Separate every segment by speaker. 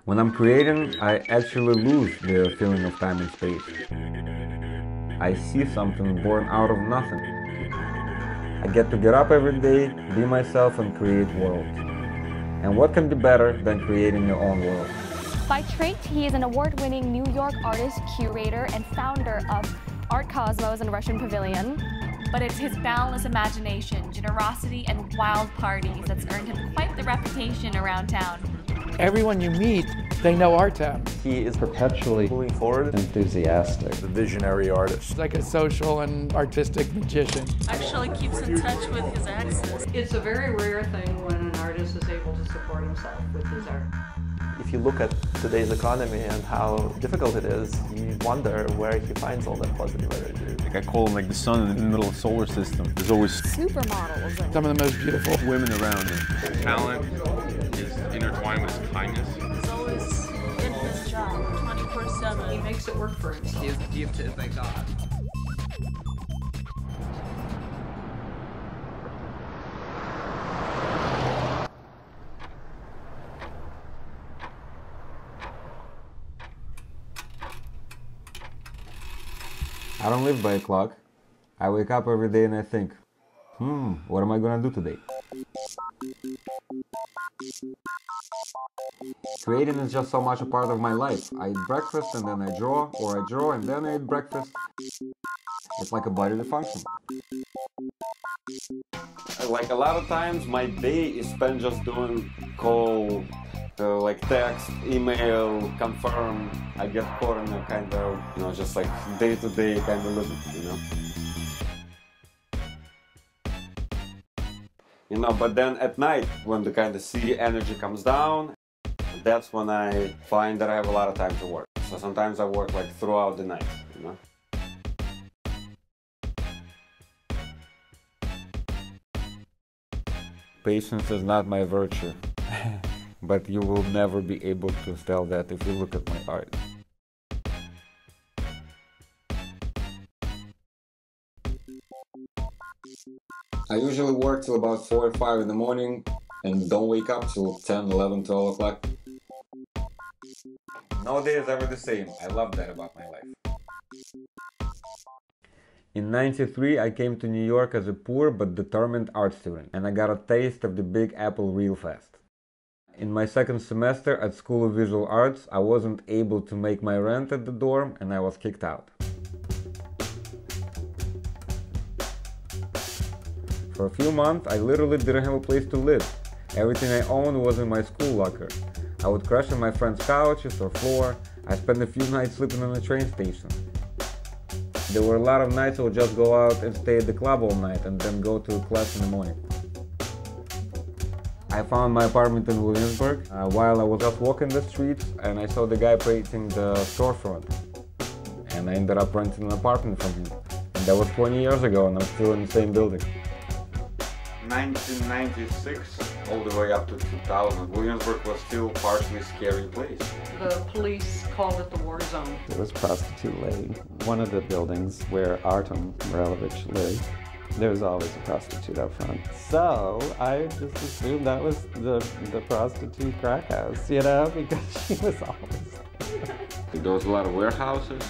Speaker 1: When I'm creating, I actually lose the feeling of time and space. I see something born out of nothing. I get to get up every day, be myself, and create worlds. And what can be better than creating your own world?
Speaker 2: By trade, he is an award-winning New York artist, curator, and founder of Art Cosmos and Russian Pavilion.
Speaker 3: But it's his boundless imagination, generosity, and wild parties that's earned him quite the reputation around town.
Speaker 4: Everyone you meet, they know Artem.
Speaker 5: He is perpetually moving forward, enthusiastic.
Speaker 6: The visionary artist.
Speaker 4: He's like a social and artistic magician.
Speaker 3: Actually keeps in touch with his exes.
Speaker 7: It's a very rare thing when an artist is able to support himself with his art.
Speaker 5: If you look at today's economy and how difficult it is, you wonder where he finds all that positive energy.
Speaker 6: Like I call him like the sun in the middle of the solar system. There's always
Speaker 2: Supermodels.
Speaker 4: Some of the most beautiful
Speaker 6: women around him.
Speaker 8: Talent is intertwined with his kindness.
Speaker 3: He's always in his job, 24/7.
Speaker 7: He makes it work for himself.
Speaker 9: He is gifted by God.
Speaker 1: I don't live by a clock. I wake up every day and I think, what am I gonna do today? Creating is just so much a part of my life. I eat breakfast and then I draw, or I draw and then I eat breakfast. It's like a bodily function. Like a lot of times my day is spent just doing call, like text, email, confirm. I get caught in a kind of, just like day-to-day kind of living, but then at night, when the kind of city energy comes down, that's when I find that I have a lot of time to work. So sometimes I work like throughout the night, Patience is not my virtue, but you will never be able to tell that if you look at my art. I usually work till about 4 or 5 in the morning and don't wake up till 10, 11, 12 o'clock. No day is ever the same. I love that about my life. In '93, I came to New York as a poor but determined art student, and I got a taste of the Big Apple real fast. In my second semester at School of Visual Arts, I wasn't able to make my rent at the dorm and I was kicked out. For a few months, I literally didn't have a place to live. Everything I owned was in my school locker. I would crash on my friends' couches or floor. I spent a few nights sleeping on the train station. There were a lot of nights I would just go out and stay at the club all night and then go to class in the morning. I found my apartment in Williamsburg while I was out walking the streets, and I saw the guy painting the storefront. And I ended up renting an apartment from him. And that was 20 years ago and I'm still in the same building. 1996 all the way up to 2000, Williamsburg was still a partially scary place.
Speaker 7: The police called it the war zone.
Speaker 5: It was Prostitute Lane. One of the buildings where Artem Mirolevich lived, there was always a prostitute out front. So I just assumed that was the prostitute crack house, because she was always there.
Speaker 1: There was a lot of warehouses.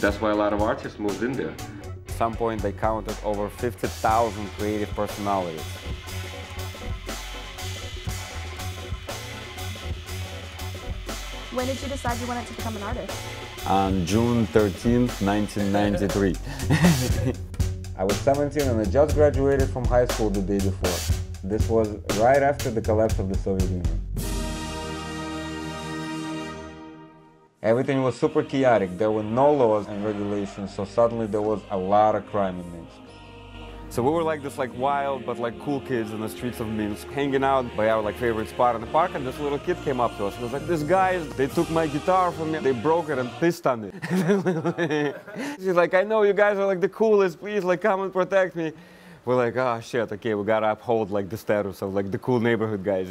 Speaker 1: That's why a lot of artists moved in there. At some point they counted over 50,000 creative personalities.
Speaker 2: When did you decide you wanted to become an artist?
Speaker 1: On June 13th, 1993. I was 17 and I just graduated from high school the day before. This was right after the collapse of the Soviet Union. Everything was super chaotic. There were no laws and regulations, so suddenly there was a lot of crime in Minsk. So we were like this wild but cool kids in the streets of Minsk, hanging out by our favorite spot in the park, and this little kid came up to us. He was like, "These guys, they took my guitar from me, they broke it and pissed on it." She's like, "I know you guys are the coolest, please come and protect me." We're like, "Oh shit, okay, we gotta uphold the status of the cool neighborhood guys,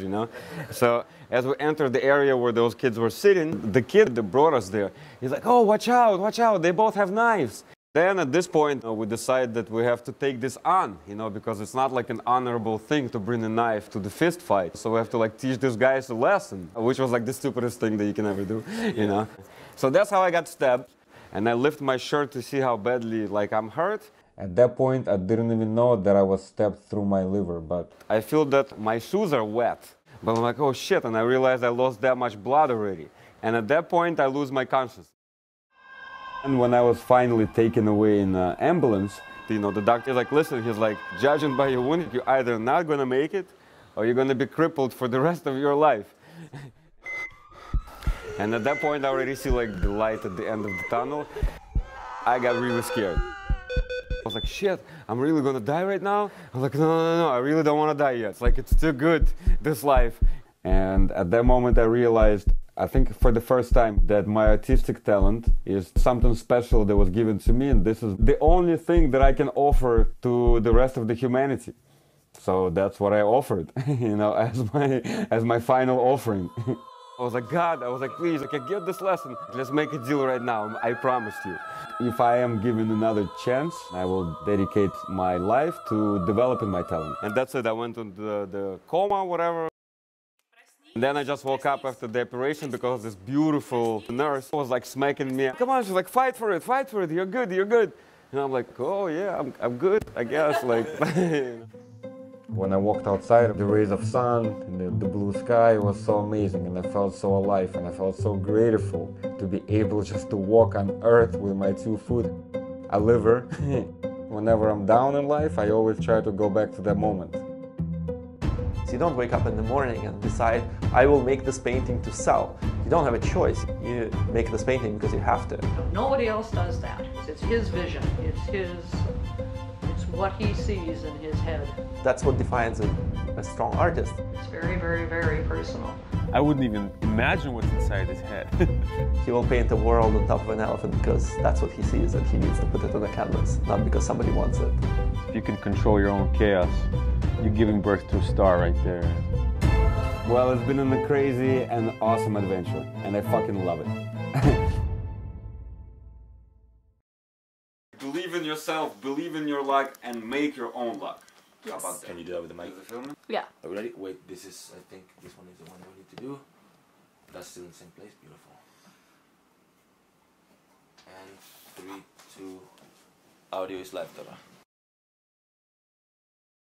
Speaker 1: So as we entered the area where those kids were sitting, the kid that brought us there, he's like, "Oh, watch out, they both have knives." Then at this point, we decide that we have to take this on, because it's not like an honorable thing to bring a knife to the fist fight. So we have to like teach these guys a lesson, which was like the stupidest thing that you can ever do, So that's how I got stabbed. And I lift my shirt to see how badly like I'm hurt. At that point, I didn't even know that I was stabbed through my liver, but I feel that my shoes are wet. But I'm like, oh shit, and I realized I lost that much blood already. And at that point, I lose my consciousness. And when I was finally taken away in an ambulance, the doctor's like, listen, he's like, judging by your wound, you're either not gonna make it, or you're gonna be crippled for the rest of your life. And at that point, I already see like the light at the end of the tunnel. I got really scared. I was like, shit, I'm really gonna die right now? I was like, no, I really don't wanna die yet. It's like, it's too good, this life. And at that moment, I realized, I think for the first time, that my artistic talent is something special that was given to me, and this is the only thing that I can offer to the rest of the humanity. So that's what I offered, as my final offering. I was like, God, please, I can get this lesson. Let's make a deal right now, I promised you. If I am given another chance, I will dedicate my life to developing my talent. And that's it, I went to the coma, whatever. And then I just woke up after the operation because this beautiful nurse was like smacking me. Come on, she's like, fight for it, you're good, you're good. And I'm like, oh yeah, I'm good, I guess. Like. When I walked outside, the rays of sun and the blue sky was so amazing, and I felt so alive, and I felt so grateful to be able just to walk on earth with my 2 feet. A liver. Whenever I'm down in life, I always try to go back to that moment.
Speaker 9: You don't wake up in the morning and decide, I will make this painting to sell. You don't have a choice. You make this painting because you have to.
Speaker 7: Nobody else does that. It's his vision. It's what he sees in his head.
Speaker 9: That's what defines a strong artist.
Speaker 7: It's very, very, very personal.
Speaker 6: I wouldn't even imagine what's inside his head.
Speaker 9: He will paint a world on top of an elephant because that's what he sees and he needs to put it on a canvas, not because somebody wants it.
Speaker 6: If you can control your own chaos, you're giving birth to a star right there.
Speaker 1: Well, it's been a crazy and awesome adventure, and I fucking love it. Believe in yourself, believe in your luck, and make your own luck.
Speaker 10: Yes. How about, can you do that with the mic?
Speaker 3: Yeah.
Speaker 10: Are we ready? Wait, I think this one is the one we need to do. That's still in the same place, beautiful. And 3, 2, audio is live, Tara.